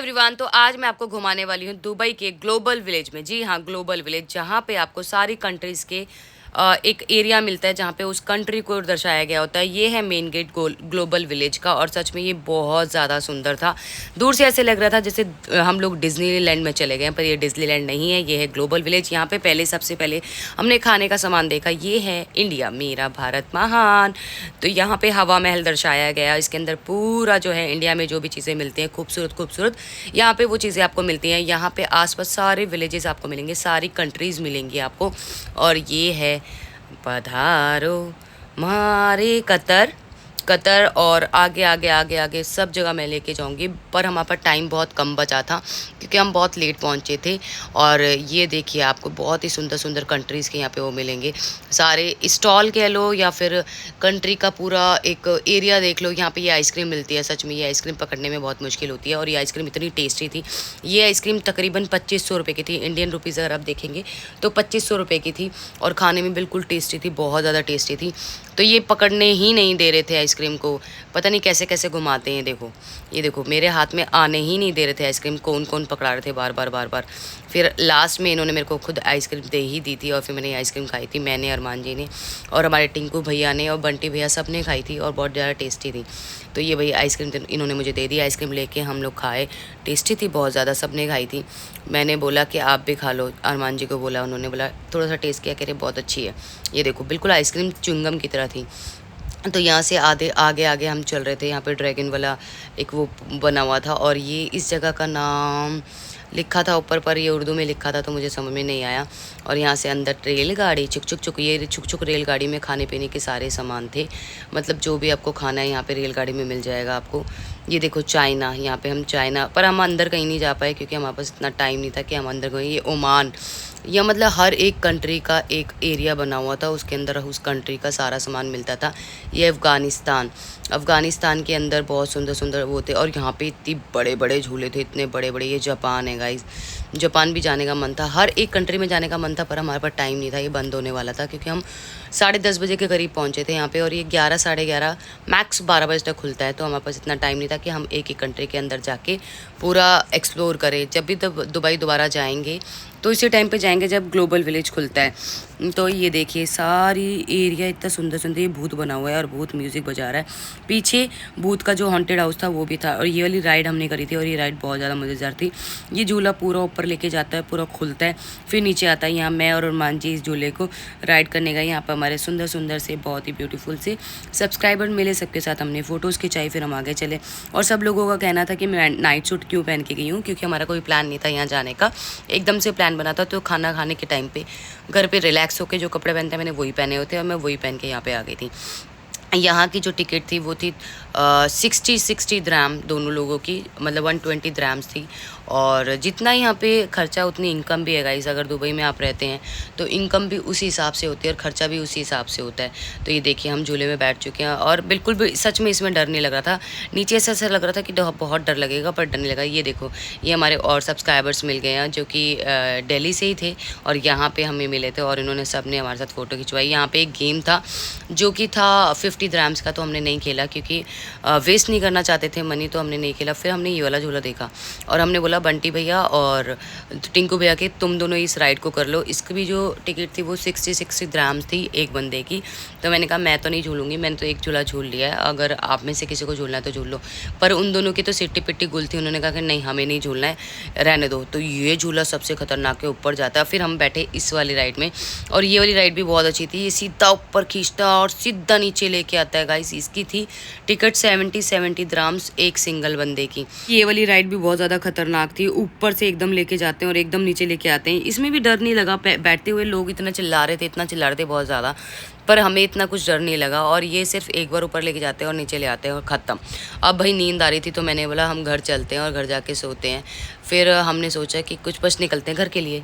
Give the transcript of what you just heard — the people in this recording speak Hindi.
एवरीवन, तो आज मैं आपको घुमाने वाली हूँ दुबई के ग्लोबल विलेज में। जी हाँ, ग्लोबल विलेज, जहाँ पे आपको सारी कंट्रीज़ के एक एरिया मिलता है जहाँ पे उस कंट्री को दर्शाया गया होता है। ये है मेन गेट ग्लोबल विलेज का, और सच में ये बहुत ज़्यादा सुंदर था। दूर से ऐसे लग रहा था जैसे हम लोग डिज्नीलैंड में चले गए, पर ये डिज्नीलैंड नहीं है, ये है ग्लोबल विलेज। यहाँ पे सबसे पहले हमने खाने का सामान देखा। ये है इंडिया मेरा भारत महान। तो यहाँ पे हवा महल दर्शाया गया। इसके अंदर पूरा जो है इंडिया में जो भी चीज़ें मिलती हैं खूबसूरत खूबसूरत, यहाँ पे वो चीज़ें आपको मिलती हैं। यहाँ पे आसपास सारे विलेजेस आपको मिलेंगे, सारी कंट्रीज़ मिलेंगी आपको। और ये है पधारो मारे कतर कतर। और आगे आगे आगे आगे सब जगह मैं लेके जाऊंगी, पर हमारे पास टाइम बहुत कम बचा था क्योंकि हम बहुत लेट पहुंचे थे। और ये देखिए, आपको बहुत ही सुंदर सुंदर कंट्रीज़ के यहाँ पे वो मिलेंगे, सारे स्टॉल कह लो या फिर कंट्री का पूरा एक एरिया देख लो। यहाँ पे ये आइसक्रीम मिलती है। सच में ये आइसक्रीम पकड़ने में बहुत मुश्किल होती है, और ये आइसक्रीम इतनी टेस्टी थी। ये आइसक्रीम तकरीबन 2500 रुपये की थी, इंडियन रुपीज़ अगर आप देखेंगे तो 2500 रुपये की थी, और खाने में बिल्कुल टेस्टी थी, बहुत ज़्यादा टेस्टी थी। तो ये पकड़ने ही नहीं दे रहे थे आइसक्रीम को, पता नहीं कैसे कैसे घुमाते हैं। देखो, ये देखो, मेरे हाथ में आने ही नहीं दे रहे थे आइसक्रीम। कौन कौन पकड़ा रहे थे बार बार बार बार। फिर लास्ट में इन्होंने मेरे को खुद आइसक्रीम दे ही दी थी, और फिर मैंने आइसक्रीम खाई थी, मैंने, अरमान जी ने, और हमारे टिंकू भैया ने, और बंटी भैया, सब ने खाई थी, और बहुत ज़्यादा टेस्टी थी। तो ये भैया आइसक्रीम इन्होंने मुझे दे दी। आइसक्रीम लेके हम लोग खाए, टेस्टी थी बहुत ज़्यादा, सब ने खाई थी। मैंने बोला कि आप भी खा लो, अरमान जी को बोला, उन्होंने बोला थोड़ा सा टेस्ट किया, कह रहे बहुत अच्छी है। ये देखो, बिल्कुल आइसक्रीम च्युइंगम की तरह थी। तो यहाँ से आगे आगे आगे हम चल रहे थे। यहाँ पे ड्रैगन वाला एक वो बना हुआ था, और ये इस जगह का नाम लिखा था ऊपर, पर ये उर्दू में लिखा था तो मुझे समझ में नहीं आया। और यहाँ से अंदर रेलगाड़ी, छुक छुक छुक, ये छुक छुक रेलगाड़ी में खाने पीने के सारे सामान थे। मतलब जो भी आपको खाना है यहाँ पे रेलगाड़ी में मिल जाएगा आपको। ये देखो चाइना, यहाँ पे हम चाइना, पर हम अंदर कहीं नहीं जा पाए क्योंकि हमारे पास इतना टाइम नहीं था कि हम अंदर गए। ये ओमान, या मतलब हर एक कंट्री का एक एरिया बना हुआ था, उसके अंदर उस कंट्री का सारा सामान मिलता था। ये अफ़गानिस्तान, अफ़गानिस्तान के अंदर बहुत सुंदर सुंदर वो थे, और यहाँ पे इतने बड़े बड़े झूले थे, इतने बड़े बड़े। ये जापान है गाइस, जापान भी जाने का मन था, हर एक कंट्री में जाने का मन था, पर हमारे पास टाइम नहीं था, ये बंद होने वाला था क्योंकि हम 10:30 बजे के करीब पहुँचे थे यहाँ पे, और ये 11 साढ़े 11 मैक्स 12 बजे तक खुलता है। तो हमारे पास इतना टाइम नहीं था कि हम एक ही कंट्री के अंदर जाके पूरा एक्सप्लोर करें। जब भी दुबई दोबारा जाएंगे तो इसी टाइम पे जाएंगे जब ग्लोबल विलेज खुलता है। तो ये देखिए, सारी एरिया इतना सुंदर सुंदर, ये भूत बना हुआ है और भूत म्यूज़िक बजा रहा है। पीछे भूत का जो हॉन्टेड हाउस था वो भी था, और ये वाली राइड हमने करी थी, और ये राइड बहुत ज़्यादा मज़ेदार थी। ये झूला पूरा ऊपर लेके जाता है, पूरा खुलता है, फिर नीचे आता है। यहाँ मैं और अरमान जी इस झूले को राइड करने गए। यहाँ पर हमारे सुंदर सुंदर से, बहुत ही ब्यूटीफुल से सब्सक्राइबर मिले, सबके साथ हमने फ़ोटोज़ खिंचाई, फिर हम आगे चले। और सब लोगों का कहना था कि मैं नाइट सूट क्यों पहन के गई हूँ, क्योंकि हमारा कोई प्लान नहीं था यहाँ जाने का, एकदम से प्लान बना था। तो खाना खाने के टाइम पे घर पे रिलैक्स होकर जो कपड़े पहनते हैं मैंने वही पहने होते, और मैं वही पहन के यहाँ पे आ गई थी। यहाँ की जो टिकट थी वो थी 60 द्राम दोनों लोगों की, मतलब 120 द्राम्स थी। और जितना यहाँ पे खर्चा उतनी इनकम भी है गाइस। अगर दुबई में आप रहते हैं तो इनकम भी उसी हिसाब से होती है और खर्चा भी उसी हिसाब से होता है। तो ये देखिए, हम झूले में बैठ चुके हैं, और बिल्कुल भी सच में इसमें डर नहीं लग रहा था। नीचे से ऐसा लग रहा था कि बहुत डर लगेगा, पर डर नहीं लगा। ये देखो, ये हमारे और सब्सक्राइबर्स मिल गए हैं जो कि दिल्ली से ही थे, और यहाँ पर हमें मिले थे, और इन्होंने सब ने हमारे साथ फ़ोटो खिंचवाई। यहाँ पर एक गेम था जो कि था 50 द्राम्स का, तो हमने नहीं खेला क्योंकि वेस्ट नहीं करना चाहते थे मनी, तो हमने नहीं खेला। फिर हमने ये वाला झूला देखा, और हमने बोला बंटी भैया और टिंकू भैया के तुम दोनों इस राइड को कर लो। इसकी भी जो टिकट थी वो 60 द्राम्स थी एक बंदे की। तो मैंने कहा मैं तो नहीं झूलूंगी, मैंने तो एक झूला झूल लिया है, अगर आप में से किसी को झूलना है तो झूल लो। पर उन दोनों की तो सिट्टी पिट्टी गुल थी, उन्होंने कहा कि नहीं हमें नहीं झूलना है, रहने दो। तो ये झूला सबसे खतरनाक के ऊपर जाता है। फिर हम बैठे इस वाली राइड में, और ये वाली राइड भी बहुत अच्छी थी। ये सीधा ऊपर खींचता और सीधा नीचे लेके आता है गाइस। इसकी थी टिकट 70 द्राम्स एक सिंगल बंदे की। ये वाली राइड भी बहुत ज़्यादा खतरनाक थी, ऊपर से एकदम लेके जाते हैं और एकदम नीचे लेके आते हैं। इसमें भी डर नहीं लगा, बैठते हुए लोग इतना चिल्ला रहे थे बहुत ज़्यादा, पर हमें इतना कुछ डर नहीं लगा। और ये सिर्फ एक बार ऊपर लेके जाते हैं और नीचे ले आते हैं और ख़त्म। अब भाई नींद आ रही थी, तो मैंने बोला हम घर चलते हैं और घर जाके सोते हैं। फिर हमने सोचा कि कुछ बस निकलते हैं घर के लिए।